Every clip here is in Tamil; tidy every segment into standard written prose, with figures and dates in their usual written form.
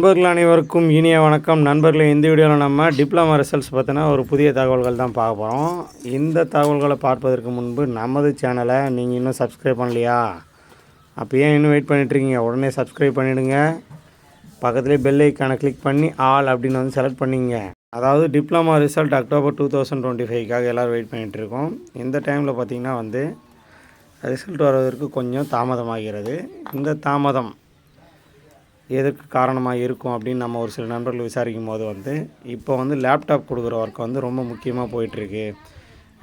நண்பர்கள் அனைவருக்கும் இனிய வணக்கம். நண்பர்களே, இந்த வீடியோவில் நம்ம டிப்ளமா ரிசல்ட்ஸ் பற்றின ஒரு புதிய தகவல்கள் தான் பார்க்க போகிறோம். இந்த தகவல்களை பார்ப்பதற்கு முன்பு நமது சேனலை நீங்கள் இன்னும் சப்ஸ்கிரைப் பண்ணலையா? அப்போ ஏன் இன்னும் வெயிட் பண்ணிட்டுருக்கீங்க? உடனே சப்ஸ்கிரைப் பண்ணிவிடுங்க. பக்கத்துலேயே பெல் ஐக்கானை கிளிக் பண்ணி ஆல் அப்படின்னு வந்து செலக்ட் பண்ணிங்க. அதாவது டிப்ளமா ரிசல்ட் அக்டோபர் 2025க்காக எல்லோரும் வெயிட் பண்ணிகிட்ருக்கோம். இந்த டைமில் பார்த்திங்கன்னா வந்து ரிசல்ட் வருவதற்கு கொஞ்சம் தாமதமாகிறது. இந்த தாமதம் எதற்கு காரணமாக இருக்கும் அப்படின்னு நம்ம ஒரு சில நண்பர்கள் விசாரிக்கும் போது வந்து இப்போ வந்து லேப்டாப் கொடுக்குற ஒர்க் வந்து ரொம்ப முக்கியமாக போயிட்டுருக்கு.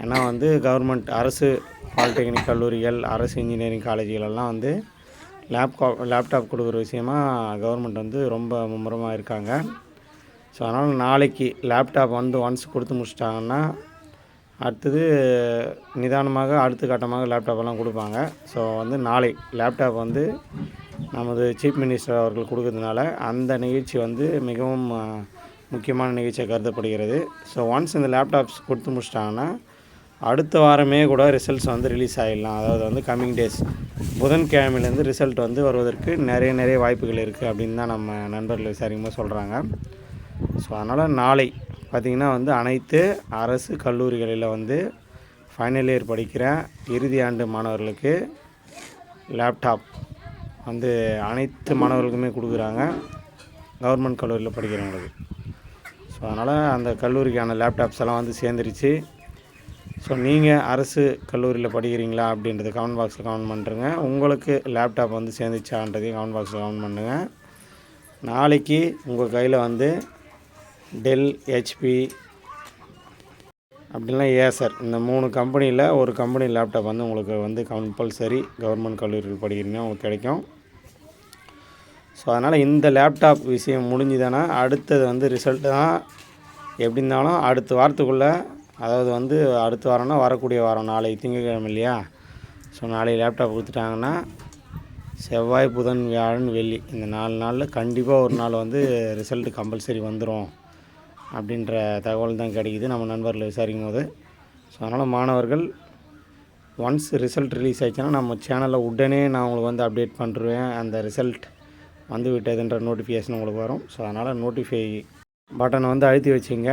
ஏன்னா வந்து கவர்மெண்ட் அரசு பாலிடெக்னிக் கல்லூரிகள், அரசு இன்ஜினியரிங் காலேஜுகளெல்லாம் வந்து லேப்டாப் கொடுக்குற விஷயமா கவர்மெண்ட் வந்து ரொம்ப மும்முரமாக இருக்காங்க. ஸோ அதனால் நாளைக்கு லேப்டாப் வந்து ஒன்ஸ் கொடுத்து முடிச்சிட்டாங்கன்னா அடுத்தது நிதானமாக அடுத்த கட்டமாக லேப்டாப்பெல்லாம் கொடுப்பாங்க. ஸோ வந்து நாளை லேப்டாப் வந்து நமது சீஃப் மினிஸ்டர் அவர்கள் கொடுக்கறதுனால அந்த நிகழ்ச்சி வந்து மிகவும் முக்கியமான நிகழ்ச்சியாக கருதப்படுகிறது. ஸோ ஒன்ஸ் இந்த லேப்டாப்ஸ் கொடுத்து முடிச்சிட்டாங்கன்னா அடுத்த வாரமே கூட ரிசல்ட்ஸ் வந்து ரிலீஸ் ஆகிடலாம். அதாவது வந்து கம்மிங் டேஸ் புதன்கிழமையிலேருந்து ரிசல்ட் வந்து வருவதற்கு நிறைய வாய்ப்புகள் இருக்குது அப்படின்னு தான் நம்ம நண்பர்கள் விசாரிக்கும்போது சொல்கிறாங்க. ஸோ அதனால் நாளை பார்த்திங்கன்னா வந்து அனைத்து அரசு கல்லூரிகளில் வந்து ஃபைனல் இயர் படிக்கிற இறுதி ஆண்டு மாணவர்களுக்கு லேப்டாப் வந்து அனைத்து மாணவர்களுக்குமே கொடுக்குறாங்க, கவர்மெண்ட் கல்லூரியில் படிக்கிறவங்களுக்கு. ஸோ அதனால் அந்த கல்லூரிக்கான லேப்டாப்ஸ் எல்லாம் வந்து சேர்ந்துருச்சு. ஸோ நீங்கள் அரசு கல்லூரியில் படிக்கிறீங்களா அப்படின்றது கமெண்ட் பாக்ஸில் கமெண்ட் பண்ணுறங்க. உங்களுக்கு லேப்டாப் வந்து சேர்ந்துச்சான்றதையும் கமெண்ட் பாக்ஸில் கமெண்ட் பண்ணுங்க. நாளைக்கு உங்கள் கையில் வந்து டெல், ஹெச்பி அப்படின்னா ஏசர் இந்த 3 கம்பெனியில் ஒரு கம்பெனி லேப்டாப் வந்து உங்களுக்கு வந்து கம்பல்சரி கவர்மெண்ட் கல்லூரியில் படிக்கிறீங்கன்னா உங்களுக்கு கிடைக்கும். ஸோ அதனால் இந்த லேப்டாப் விஷயம் முடிஞ்சுதானா அடுத்தது வந்து ரிசல்ட்டு தான். எப்படி இருந்தாலும் அடுத்த வாரத்துக்குள்ளே, அதாவது வந்து அடுத்த வாரம்னா வரக்கூடிய வாரம் நாளை திங்கட்கிழமை இல்லையா? ஸோ நாளை லேப்டாப் கொடுத்துட்டாங்கன்னா செவ்வாய், புதன், வியாழன், வெள்ளி இந்த 4 நாளில் கண்டிப்பாக ஒரு நாள் வந்து ரிசல்ட்டு கம்பல்சரி வந்துடும் அப்படின்ற தகவல் தான் கிடைக்குது நம்ம நண்பர்களை விசாரிக்கும் போது. ஸோ அதனால் மாணவர்கள் ஒன்ஸ் ரிசல்ட் ரிலீஸ் ஆகிடுச்சுன்னா நம்ம சேனலில் உடனே நான் உங்களுக்கு வந்து அப்டேட் பண்ணுறேன். அந்த ரிசல்ட் வந்து விட்டதுன்ற நோட்டிஃபிகேஷன் உங்களுக்கு வரும். ஸோ அதனால் நோட்டிஃபை பட்டனை வந்து அழுத்தி வச்சுங்க.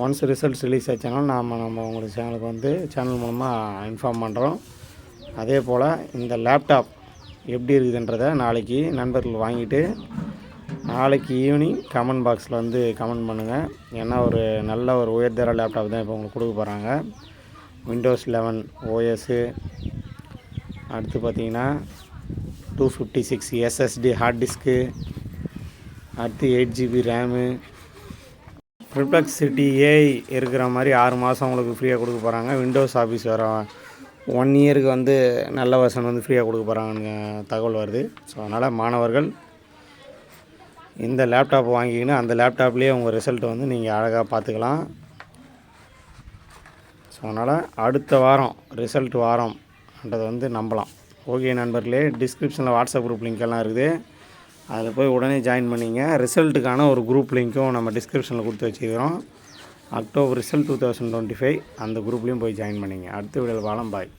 ஒன்ஸ் ரிசல்ட்ஸ் ரிலீஸ் ஆச்சுன்னா நம்ம உங்களுக்கு சேனலுக்கு வந்து சேனல் மூலமாக இன்ஃபார்ம் பண்ணுறோம். அதே போல் இந்த லேப்டாப் எப்படி இருக்குதுன்றதை நாளைக்கு நண்பர்கள் வாங்கிட்டு நாளைக்கு ஈவினிங் கமெண்ட் பாக்ஸில் வந்து கமெண்ட் பண்ணுங்கள். ஏன்னா ஒரு நல்ல ஒரு உயர்தர லேப்டாப் தான் இப்போ உங்களுக்கு கொடுக்க போகிறாங்க. விண்டோஸ் 11 ஓஎஸ்ஸு, அடுத்து பார்த்திங்கன்னா 256 எஸ்எஸ்டி ஹார்ட் டிஸ்க்கு, அடுத்து 8GB ரேமு, ப்ரிப்ளெக்சிட்டி ஏஐ இருக்கிற மாதிரி 6 மாதம் உங்களுக்கு ஃப்ரீயாக கொடுக்க போகிறாங்க. விண்டோஸ் ஆஃபீஸ் வர 1 இயருக்கு வந்து நல்ல வெர்ஷன் வந்து ஃப்ரீயாக கொடுக்க போகிறாங்கன்னு தகவல் வருது. ஸோ அதனால் மாணவர்கள் இந்த லேப்டாப் வாங்கிக்கின்னு அந்த லேப்டாப்லேயே உங்கள் ரிசல்ட்டை வந்து நீங்கள் அழகாக பார்த்துக்கலாம். ஸோ அதனால் அடுத்த வாரம் ரிசல்ட் வாரம்ன்றதை வந்து நம்பலாம். ஓகே நண்பர்களே, டிஸ்கிரிப்ஷனில் வாட்ஸ்அப் குரூப் லிங்க் எல்லாம் இருக்குது. அதில் போய் உடனே ஜாயின் பண்ணிங்க. ரிசல்ட்டுக்கான ஒரு குரூப் லிங்க்கும் நம்ம டிஸ்கிரிப்ஷனில் கொடுத்து வச்சுக்கிறோம். அக்டோபர் ரிசல்ட் 2025 அந்த குரூப்லேயும் போய் ஜாயின் பண்ணிங்க. அடுத்த வீடியோவில் பார்க்கலாம். பாய்.